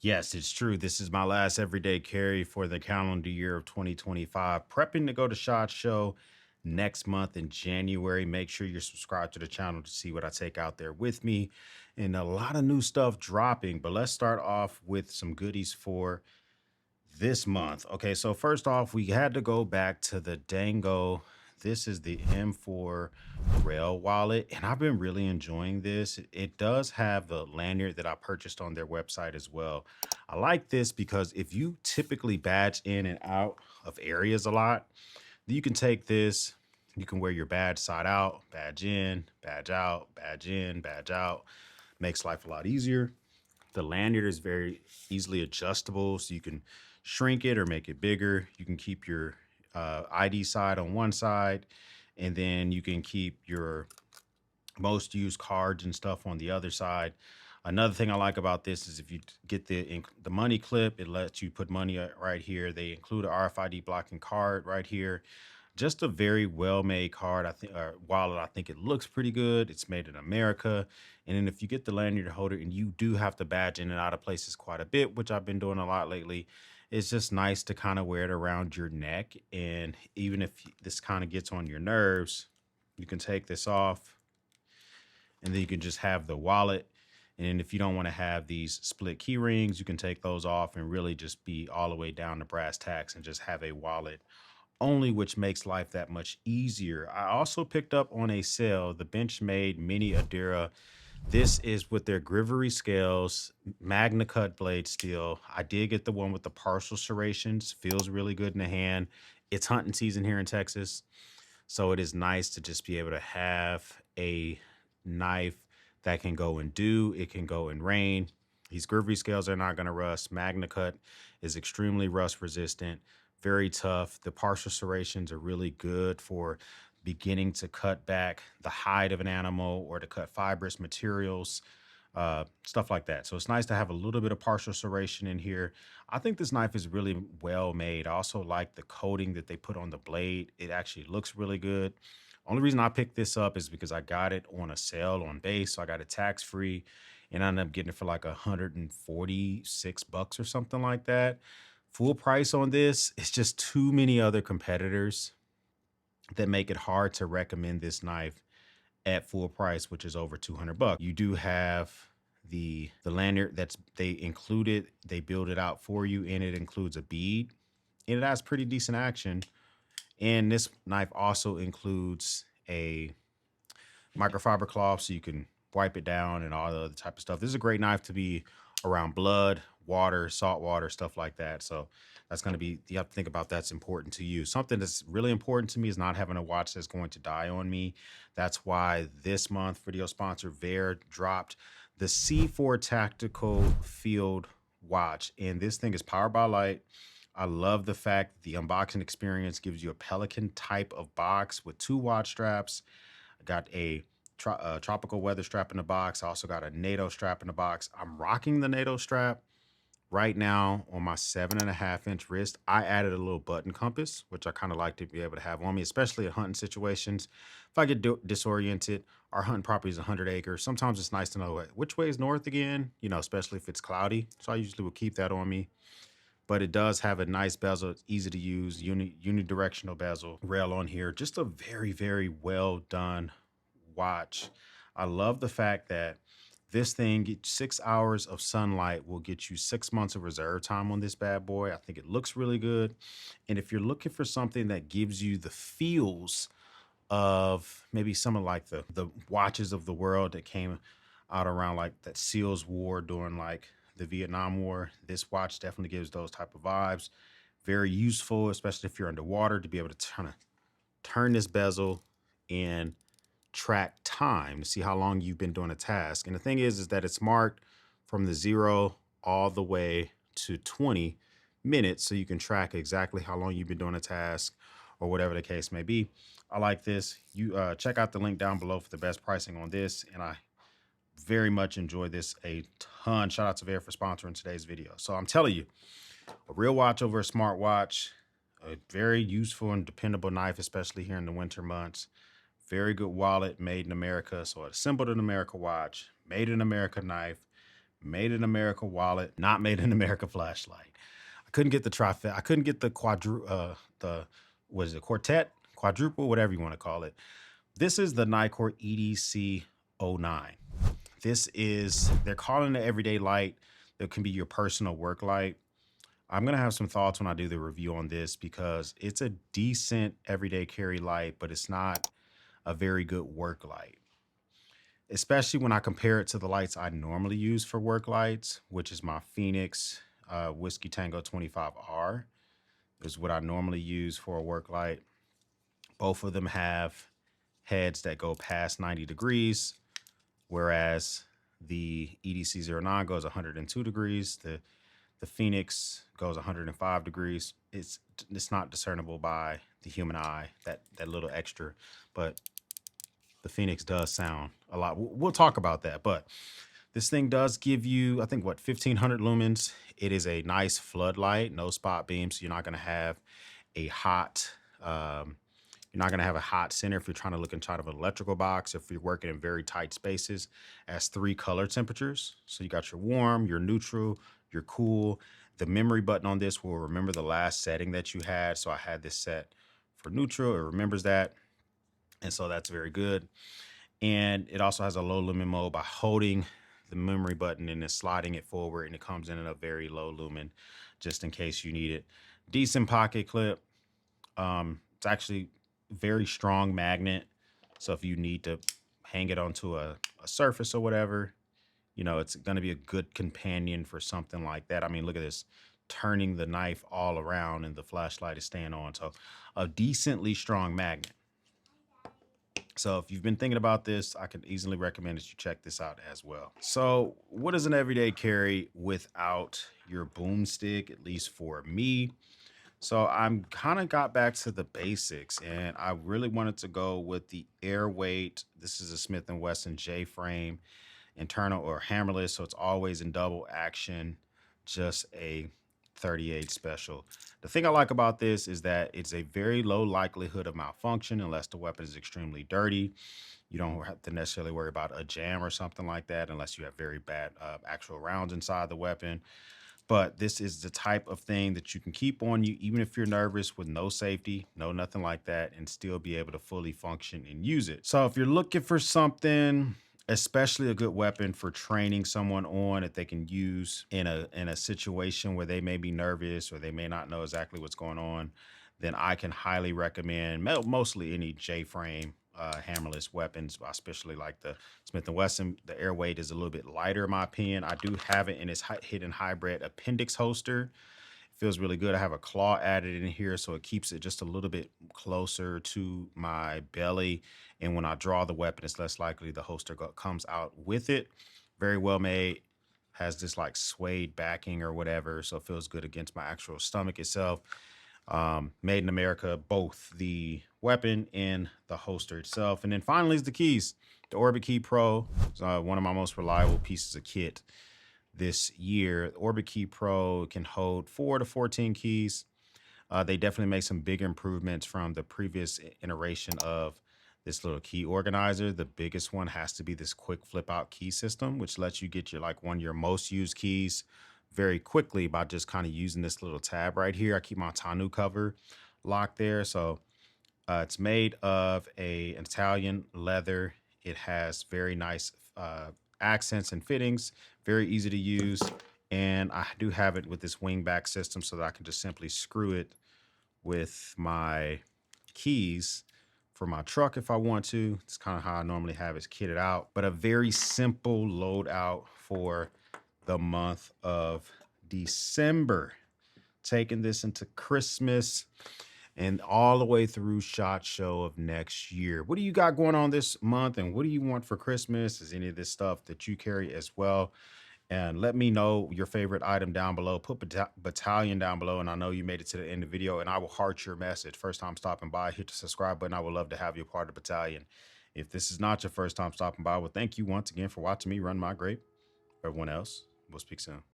Yes, it's true. This is my last everyday carry for the calendar year of 2025. Prepping to go to SHOT Show next month in January. Make sure you're subscribed to the channel to see what I take out there with me. And a lot of new stuff dropping. But let's start off with some goodies for this month. Okay, so first off, we had to go back to the Dango. This is the M4 Rail wallet, and I've been really enjoying this. It does have the lanyard that I purchased on their website as well. I like this because if you typically badge in and out of areas a lot, you can take this, you can wear your badge side out, badge in, badge out, badge in, badge out. Makes life a lot easier. The lanyard is very easily adjustable, so you can shrink it or make it bigger. You can keep your ID side on one side, and then you can keep your most used cards and stuff on the other side. Another thing I like about this is if you get the money clip, it lets you put money right here. They include a RFID blocking card right here. Just a very well-made card. I think wallet. I think it looks pretty good. It's made in America. And then if you get the lanyard holder, and you do have to badge in and out of places quite a bit, which I've been doing a lot lately, it's just nice to kind of wear it around your neck. And even if this kind of gets on your nerves, you can take this off, and then you can just have the wallet. And then if you don't want to have these split key rings, you can take those off and really just be all the way down to brass tacks and just have a wallet only, which makes life that much easier. I also picked up on a sale the Benchmade Mini Adira. This is with their Grivery scales, Magna Cut blade steel. I did get the one with the partial serrations. Feels really good in the hand. It's hunting season here in Texas, so it is nice to just be able to have a knife that can go in dew. It can go in rain. These Grivery scales are not going to rust. Magna Cut is extremely rust resistant, very tough. The partial serrations are really good for beginning to cut back the hide of an animal or to cut fibrous materials, stuff like that. So it's nice to have a little bit of partial serration in here. I think this knife is really well made. I also like the coating that they put on the blade. It actually looks really good. Only reason I picked this up is because I got it on a sale on base. So I got it tax free, and I ended up getting it for like $146 or something like that. Full price on this. It's just too many other competitors that make it hard to recommend this knife at full price, which is over $200. You do have the lanyard that's they included. They build it out for you, and it includes a bead, and it has pretty decent action. And this knife also includes a microfiber cloth, so you can wipe it down and all the other type of stuff. This is a great knife to be around blood, water, salt water, stuff like that. So that's going to be, you have to think about that's important to you. Something that's really important to me is not having a watch that's going to die on me. That's why this month, video sponsor Vaer dropped the C4 Tactical Field Watch. And this thing is powered by light. I love the fact that the unboxing experience gives you a Pelican type of box with 2 watch straps. I got a tropical weather strap in the box. I also got a NATO strap in the box. I'm rocking the NATO strap right now on my 7.5-inch wrist. I added a little button compass, which I kind of like to be able to have on me, especially in hunting situations. If I get disoriented, our hunting property is 100 acres. Sometimes it's nice to know which way is north again, especially if it's cloudy. So I usually will keep that on me. But it does have a nice bezel. It's easy to use, unidirectional bezel rail on here. Just a very, very well done watch. I love the fact that this thing gets 6 hours of sunlight will get you 6 months of reserve time on this bad boy. I think it looks really good. And if you're looking for something that gives you the feels of maybe some of like the watches of the world that came out around like that SEALs War during like the Vietnam War, this watch definitely gives those type of vibes. Very useful, especially if you're underwater, to be able to turn this bezel and track time to see how long you've been doing a task. And the thing is that it's marked from the 0 all the way to 20 minutes, so you can track exactly how long you've been doing a task or whatever the case may be. I like this. You check out the link down below for the best pricing on this, and I very much enjoy this a ton. Shout out to Vaer for sponsoring today's video. So I'm telling you, a real watch over a smart watch, a very useful and dependable knife, especially here in the winter months. Very good wallet, made in America. So assembled in America watch, made in America knife, Made in America wallet, not made in America flashlight. I couldn't get the trifecta. I couldn't get the what is it, quartet, quadruple, whatever you want to call it. This is the Nitecore EDC09. They're calling it everyday light. That can be your personal work light. I'm going to have some thoughts when I do the review on this because it's a decent everyday carry light, but it's not a very good work light, especially when I compare it to the lights I normally use for work lights, which is my Phoenix Whiskey Tango 25R is what I normally use for a work light. Both of them have heads that go past 90 degrees, whereas the EDC09 goes 102 degrees. The Phoenix goes 105 degrees. It's not discernible by the human eye, that little extra, but the Phoenix does sound a lot. We'll talk about that, but this thing does give you, I think, what, 1,500 lumens. It is a nice floodlight, no spot beam, so you're not going to have a hot, center if you're trying to look inside of an electrical box. If you're working in very tight spaces, it has 3 color temperatures. So you got your warm, your neutral, your cool. The memory button on this will remember the last setting that you had. So I had this set for neutral. It remembers that. And so that's very good. And it also has a low lumen mode by holding the memory button and then sliding it forward, and it comes in at a very low lumen just in case you need it. Decent pocket clip. It's actually very strong magnet. So if you need to hang it onto a surface or whatever, you know, it's going to be a good companion for something like that. I mean, look at this, turning the knife all around and the flashlight is staying on. So a decently strong magnet. So if you've been thinking about this, I can easily recommend that you check this out as well. So what is an everyday carry without your boomstick, at least for me? So I'm kind of got back to the basics, and I really wanted to go with the Airweight. This is a Smith & Wesson J-frame, internal or hammerless, so it's always in double action, just a 38 special. The thing I like about this is that it's a very low likelihood of malfunction unless the weapon is extremely dirty. You don't have to necessarily worry about a jam or something like that unless you have very bad actual rounds inside the weapon. But this is the type of thing that you can keep on you even if you're nervous, with no safety, no nothing like that, and still be able to fully function and use it. So if you're looking for something, especially a good weapon for training someone on that they can use in a situation where they may be nervous or they may not know exactly what's going on, then I can highly recommend mostly any J-frame hammerless weapons, especially like the Smith & Wesson. The Airweight is a little bit lighter in my opinion. I do have it in its hidden hybrid appendix holster. Feels really good. I have a claw added in here, so it keeps it just a little bit closer to my belly. And when I draw the weapon, it's less likely the holster comes out with it. Very well made. Has this like suede backing or whatever, so it feels good against my actual stomach itself. Made in America, both the weapon and the holster itself. And then finally is the keys. The OrbitKey Pro is one of my most reliable pieces of kit this year. OrbitKey Pro can hold 4 to 14 keys. They definitely make some big improvements from the previous iteration of this little key organizer. The biggest one has to be this quick flip out key system, which lets you get your one of your most used keys very quickly by just kind of using this little tab right here. I keep my tonneau cover locked there. So it's made of an Italian leather. It has very nice accents and fittings, very easy to use. And I do have it with this wingback system so that I can just simply screw it with my keys for my truck if I want to. It's kind of how I normally have it kitted out, but a very simple loadout for the month of December. Taking this into Christmas and all the way through SHOT Show of next year. What do you got going on this month, and what do you want for Christmas? Is any of this stuff that you carry as well? And let me know your favorite item down below. Put Battalion down below, and I know you made it to the end of the video, and I will heart your message. First time stopping by, hit the subscribe button. I would love to have you a part of Battalion. If this is not your first time stopping by, well, thank you once again for watching me run my grape. Everyone else, we'll speak soon.